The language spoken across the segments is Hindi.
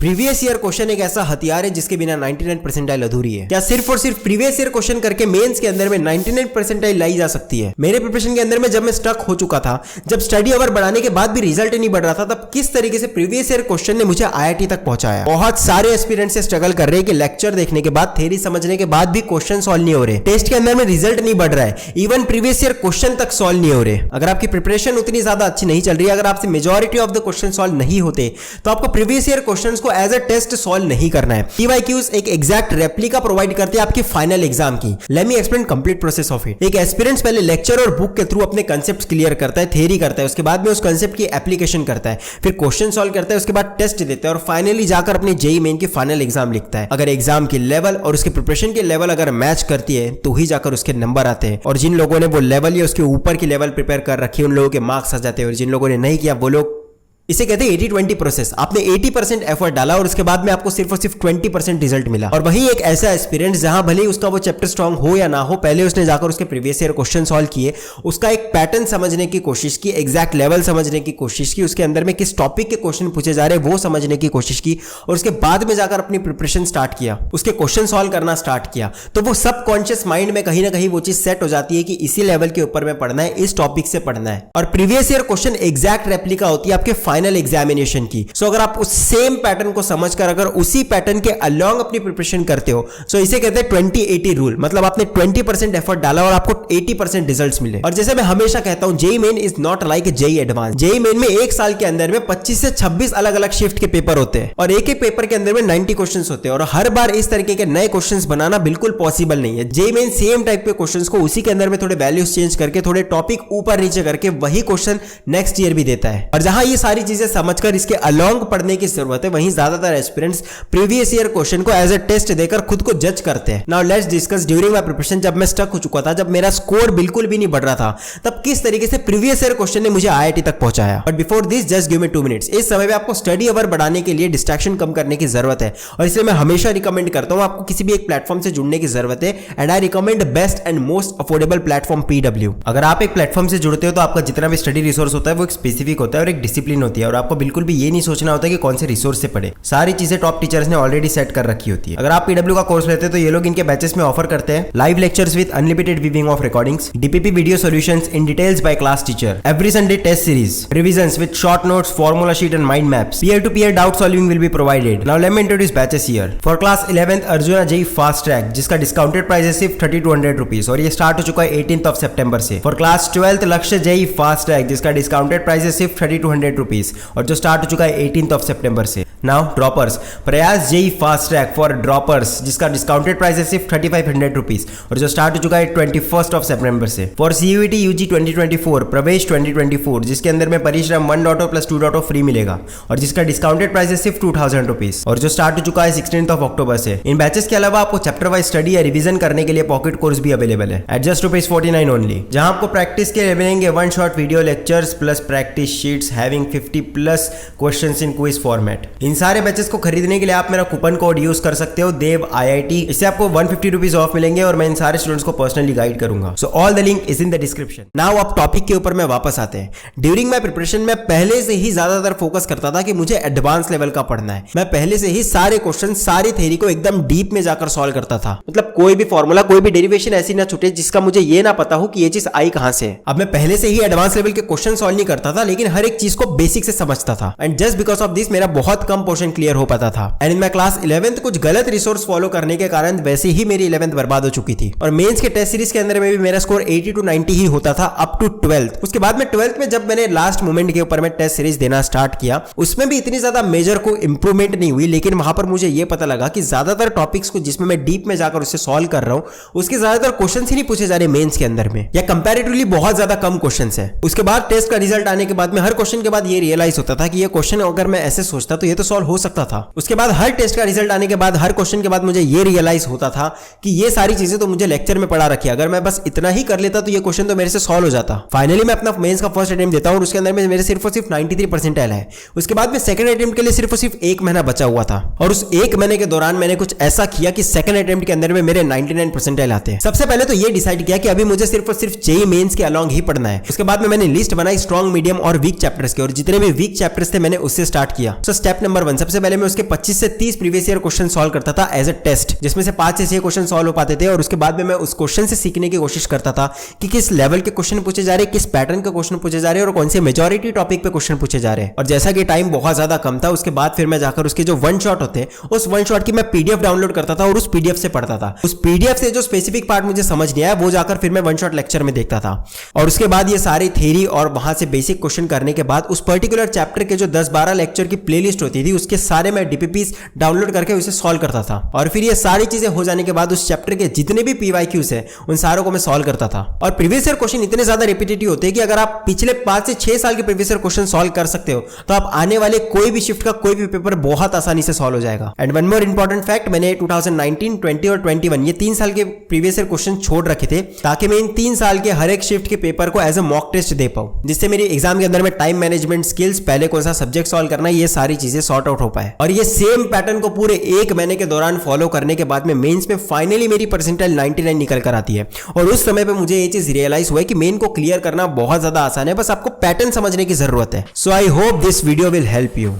प्रीवियस ईयर क्वेश्चन एक ऐसा हथियार है जिसके बिना 99 परसेंटाइल अधूरी है। क्या सिर्फ और सिर्फ प्रीवियस ईयर क्वेश्चन करके मेंस के अंदर में 99 परसेंटाइल लाई जा सकती है? मेरे प्रिपरेशन के अंदर में जब मैं स्टक हो चुका था, जब स्टडी अवर बढ़ाने के बाद भी रिजल्ट नहीं बढ़ रहा था, तब किस तरीके से प्रीवियस ईयर क्वेश्चन ने मुझे आईआईटी तक पहुंचाया। बहुत सारे एस्पिरेंट्स से स्ट्रगल कर रहे हैं कि लेक्चर देखने के बाद, थ्योरी समझने के बाद भी क्वेश्चन सॉल्व नहीं हो रहे, टेस्ट के अंदर में रिजल्ट नहीं बढ़ रहा है, इवन प्रीवियस ईयर क्वेश्चन तक सॉल्व नहीं हो रहे। अगर आपकी प्रिपरेशन उतनी ज्यादा अच्छी नहीं चल रही है, अगर आपसे majority of the question solve नहीं होते, तो आपको प्रीवियस ईयर क्वेश्चंस को एज अ टेस्ट सॉल्व नहीं करना है। पीवाईक्यूज एक एग्जैक्ट रेप्लिका प्रोवाइड करते हैं आपकी फाइनल एग्जाम की। Let me explain complete process of it. एक एस्पिरेंट्स पहले लेक्चर और बुक के थ्रू अपने कांसेप्ट्स क्लियर करता है, थ्योरी करता है, उसके बाद में उस कांसेप्ट की एप्लीकेशन करता है, फिर क्वेश्चन सॉल्व करता है, उसके बाद टेस्ट देता है और फाइनली जाकर अपने जेईई मेन की फाइनल एग्जाम लिखता है। अगर एग्जाम की लेवल और उसके प्रिपरेशन के लेवल अगर मैच करती है तो ही जाकर उसके नंबर आते हैं, और जिन लोगों ने वो लेवल या उसके ऊपर की लेवल प्रिपेयर कर रखी है उन लोगों के मार्क्स आ जाते हैं, और जिन लोगों ने नहीं किया वो लोग, इसे कहते हैं 80-20 प्रोसेस। आपने 80% एफर्ट डाला और उसके बाद में आपको सिर्फ और सिर्फ 20% रिजल्ट मिला। और वही एक ऐसा एक्सपीरियंस जहां भले ही उसका वो चैप्टर स्ट्रांग हो या ना हो, पहले उसने जाकर उसके प्रीवियस ईयर क्वेश्चन सॉल्व किए, उसका एक पैटर्न समझने की कोशिश की, एग्जैक्ट लेवल समझने की कोशिश की, उसके अंदर में किस टॉपिक के क्वेश्चन पूछे जा रहे हैं वो समझने की कोशिश की, और उसके बाद में जाकर अपनी प्रिपरेशन स्टार्ट किया, उसके क्वेश्चन सॉल्व करना स्टार्ट किया, तो वो सबकॉन्शियस माइंड में कहीं ना कहीं वो चीज सेट हो जाती है कि इसी लेवल के ऊपर में पढ़ना है, इस टॉपिक से पढ़ना है। और previous year question exact replica होती है आपके फाइनल एग्जामिनेशन की। सो अगर आप उस सेम पैटर्न को समझकर अगर उसी पैटर्न के अलोंग अपनी प्रिपरेशन करते हो, सो इसे कहते हैं 20-80 रूल। मतलब आपने 20% एफर्ट डाला और आपको 80% रिजल्ट्स मिले। और जैसे मैं हमेशा कहता हूं, JEE main is not like JEE advance. JEE main में एक साल के अंदर में 25 से 26 अलग अलग शिफ्ट के पेपर होते हैं, और एक एक पेपर के अंदर में 90 क्वेश्चंस होते हैं, और हर बार इस तरीके के नए क्वेश्चंस बनाना बिल्कुल पॉसिबल नहीं है। जेईई मेन सेम टाइप के क्वेश्चंस को उसी के अंदर में थोड़े वैल्यूज चेंज करके, थोड़े टॉपिक ऊपर नीचे करके वही क्वेश्चन नेक्स्ट ईयर भी देता है। और जहां ये सारी चीजें समझकर इसके अलोंग पढ़ने की जरूरत है, वहीं ज्यादातर एस्पिरेंट्स प्रीवियस ईयर क्वेश्चन को एज अ टेस्ट देकर खुद को जज करते हैं। Now let's discuss during my preparation, जब मैं स्टक हो चुका था, जब मेरा स्कोर बिल्कुल भी नहीं बढ़ रहा था, तब किस तरीके से प्रीवियस ईयर क्वेश्चन ने मुझे आईआईटी तक पहुंचाया। But before this just give me 2 minutes. इस समय में आपको स्टडी अवर बढ़ाने के लिए डिस्ट्रैक्शन कम करने की जरूरत है, और इसलिए मैं हमेशा रिकमेंड करता हूं आपको किसी भी एक प्लेटफॉर्म से जुड़ने की जरूरत है, and I recommend best and most affordable platform PW. अगर आप एक प्लेटफॉर्म से जुड़ते हो तो आपका जितना भी स्टडी रिसोर्स होता है वो एक स्पेसिफिक होता है और एक डिसिप्लिन होती है, और आपको बिल्कुल भी ये नहीं सोचना होता है कि कौन से रिसोर्स से पढ़े। सारी चीजें टॉप टीचर्स ने ऑलरेडी सेट कर रखी होती है। अगर आप पीडब्ल्यू का कोर्स लेते हैं तो ये लोग इनके बैचेस में ऑफर करते हैं live lectures with unlimited viewing of recordings, DPP video solutions in details by class teacher, every Sunday test series, revisions with short notes, formula sheet and mind maps, peer to peer doubt solving will be provided. Now let me introduce batches here. For class 11th Arjuna JEE fast track, जिसका डिस्काउंटेड प्राइस है सिर्फ 3200 रुपीज, और ये स्टार्ट हो चुका है 18th सितंबर से। फॉर क्लास 12th लक्ष्य जेईई फास्ट ट्रैक, जिसका डिस्काउंटेड प्राइस है सिर्फ 3200 रुपीज, और जो स्टार्ट हो चुका है 18th सितंबर से। नाउ ड्रॉपर्स, प्रयास JEE fast track for droppers, जिसका डिस्काउंटेड प्राइस है सिर्फ 3500 रुपीज, और जो स्टार्ट हो चुका है 21st सितंबर से। फॉर सीयूईटी यूजी 2024 प्रवेश 2024, जिसके अंदर में परिश्रम 1.0 प्लस 2.0 फ्री मिलेगा, और जिसका डिस्काउंटेड प्राइस है सिर्फ 2000 रुपीज, और जो स्टार्ट हो चुका है 16th अक्टूबर से। इन बैचेस के अलावा आपको चैप्टर वाइज स्टडी या रिवीजन करने के लिए पॉकेट कोर्स भी अवेलेबल है एट जस्ट ₹49 ओनली, जहां आपको प्रैक्टिस के लिए मिलेंगे 1 shot video lectures plus practice sheets having 50+ questions in quiz format. इन सारे बैचेस को खरीदने के लिए आप मेरा कूपन कोड यूज कर सकते हो, देव IIT। इससे आपको 150 रुपीज ऑफ मिलेंगे, और मैं इन सारे स्टूडेंट्स को पर्सनली गाइड करूंगा। So all the link is in the description. Now अब टॉपिक के ऊपर में वापस आते हैं। ड्यूरिंग माय प्रिपरेशन में पहले से ही ज्यादातर फोकस करता था कि मुझे एडवांस लेवल का पढ़ना है। मैं पहले से ही सारे क्वेश्चन, सारी थ्योरी को एकदम डीप में जाकर सॉल्व करता था। मतलब कोई भी फॉर्मूला, कोई भी डेरिवेशन ऐसी ना छूटे जिसका मुझे ये ना पता हो कि ये चीज आई कहां से। अब मैं पहले से ही एडवांस लेवल के क्वेश्चन सॉल्व नहीं करता था, लेकिन हर एक चीज को बेसिक से समझता था, and just because of this मेरा बहुत कम पोर्शन क्लियर हो पाता था। And in my class 11th कुछ गलत रिसोर्स फॉलो करने के कारण वैसे ही मेरी 11th बर्बाद हो चुकी थी, और मेंस के टेस्ट सीरीज के अंदर में भी मेरा स्कोर 80 to 90 ही होता था अप टू 12th। उसके बाद में 12th में जब मैंने लास्ट मोमेंट के ऊपर में टेस्ट सीरीज देना स्टार्ट किया, उसमें भी इतनी ज्यादा मेजर को इंप्रूवमेंट नहीं हुई, लेकिन वहां पर मुझे यह पता लगा कि ज्यादातर टॉपिक्स को जिसमें मैं डीप में जाकर उससे सॉल्व कर रहा हूं, उसके ज्यादातर क्वेश्चंस ही नहीं पूछे जा रहे मेंस के अंदर में, या कंपैरेटिवली बहुत ज्यादा कम क्वेश्चंस है। उसके बाद टेस्ट का रिजल्ट आने के बाद में हर क्वेश्चन के बाद ये रियलाइज होता था कि ये क्वेश्चन अगर मैं ऐसे सोचता तो ये तो सॉल्व हो सकता था। उसके बाद हर टेस्ट का रिजल्ट आने के बाद, हर क्वेश्चन के बाद मुझे ये रियलाइज होता था कि ये सारी चीजें तो मुझे लेक्चर में पढ़ा रखी है, अगर मैं बस इतना ही कर लेता तो ये क्वेश्चन तो मेरे से सॉल्व हो जाता। फाइनली मैं अपना मेंस का फर्स्ट अटेम्प्ट देता हूं, और उसके अंदर में मेरे सिर्फ और सिर्फ 93 परसेंटाइल है। उसके बाद में सेकंड अटेम्प्ट के लिए सिर्फ और सिर्फ 1 महीना बचा हुआ था, और उस 1 महीने के दौरान मैंने कुछ ऐसा किया कि सेकंड अटेम्प्ट के अंदर में मेरे 99 परसेंटाइल आते हैं। सबसे पहले तो ये डिसाइड किया कि अभी मुझे सिर्फ और सिर्फ जेईई मेंस के अलोंग ही पढ़ना है। उसके बाद में मैंने लिस्ट बनाई स्ट्रॉन्ग, मीडियम और वीक चैप्टर्स की, और जितने जितने भी वीक चैप्टर्स थे मैंने उससे स्टार्ट किया। सो स्टेप नंबर 1, सबसे पहले मैं उसके 25 से 30 प्रीवियस ईयर क्वेश्चन सॉल्व करता था एज अ टेस्ट, जिसमें से 5 से 6 क्वेश्चन सॉल्व हो पाते थे और उसके बाद में मैं उस क्वेश्चन से सीखने की कोशिश करता था कि किस लेवल के क्वेश्चन पूछे जा रहे हैं, किस पैटर्न के क्वेश्चन पूछे जा रहे हैं और कौन से मेजॉरिटी टॉपिक पे क्वेश्चन पूछे जा रहे हैं। और जैसा कि टाइम बहुत ज्यादा कम था, उसके बाद फिर मैं जाकर उसके जो वन शॉट होते हैं उस वन शॉट की मैं पीडीएफ डाउनलोड करता था और उस पीडीएफ से पढ़ता था। उस पीडीएफ से जो स्पेसिफिक पार्ट मुझे समझ नहीं आया वो जाकर फिर मैं वन शॉट लेक्चर में देखता था। और उसके बाद ये सारी थ्योरी और वहां से बेसिक क्वेश्चन करने के बाद उस पर्टिकुलर चैप्टर के जो 10-12 लेक्चर की प्लेलिस्ट होती थी उसके सारे मैं डीपीपीस डाउनलोड करके उसे सॉल्व करता था। और फिर ये सारी चीजें हो जाने के बाद उस चैप्टर के जितने भी पीवाईक्यूज है उन सारों को मैं सॉल्व करता था। और प्रीवियस ईयर क्वेश्चन इतने ज्यादा रिपीटेटिव होते हैं कि अगर आप पिछले 5 से 6 साल के प्रीवियस ईयर क्वेश्चन सॉल्व कर सकते हो तो आप आने वाले कोई भी शिफ्ट का कोई भी पेपर बहुत आसानी से सॉल्व हो जाएगा। And one more important fact, मैंने 2019, 20 और 21 ये 3 साल के प्रीवियस ईयर क्वेश्चन छोड़ रखे थे ताकि मैं इन 3 साल के हर एक शिफ्ट के पेपर को एज अ मॉक टेस्ट दे पाऊं, जिससे मेरी एग्जाम के अंदर में टाइम मैनेजमेंट स्किल्स, पहले कौन सा सब्जेक्ट सॉल्व करना है, ये सारी चीजें सॉर्ट आउट हो पाए। और ये सेम पैटर्न को पूरे 1 महीने के दौरान फॉलो करने के बाद में मेंस में फाइनली मेरी परसेंटाइल 99 निकल कर आती है। और उस समय पे मुझे ये चीज रियलाइज हुआ है कि मेन को क्लियर करना बहुत ज्यादा आसान है, बस आपको पैटर्न समझने की जरूरत है। So I hope this video will help you.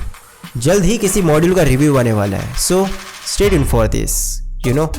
जल्द ही किसी मॉड्यूल का रिव्यू आने वाला है, so stay tuned for this, you no.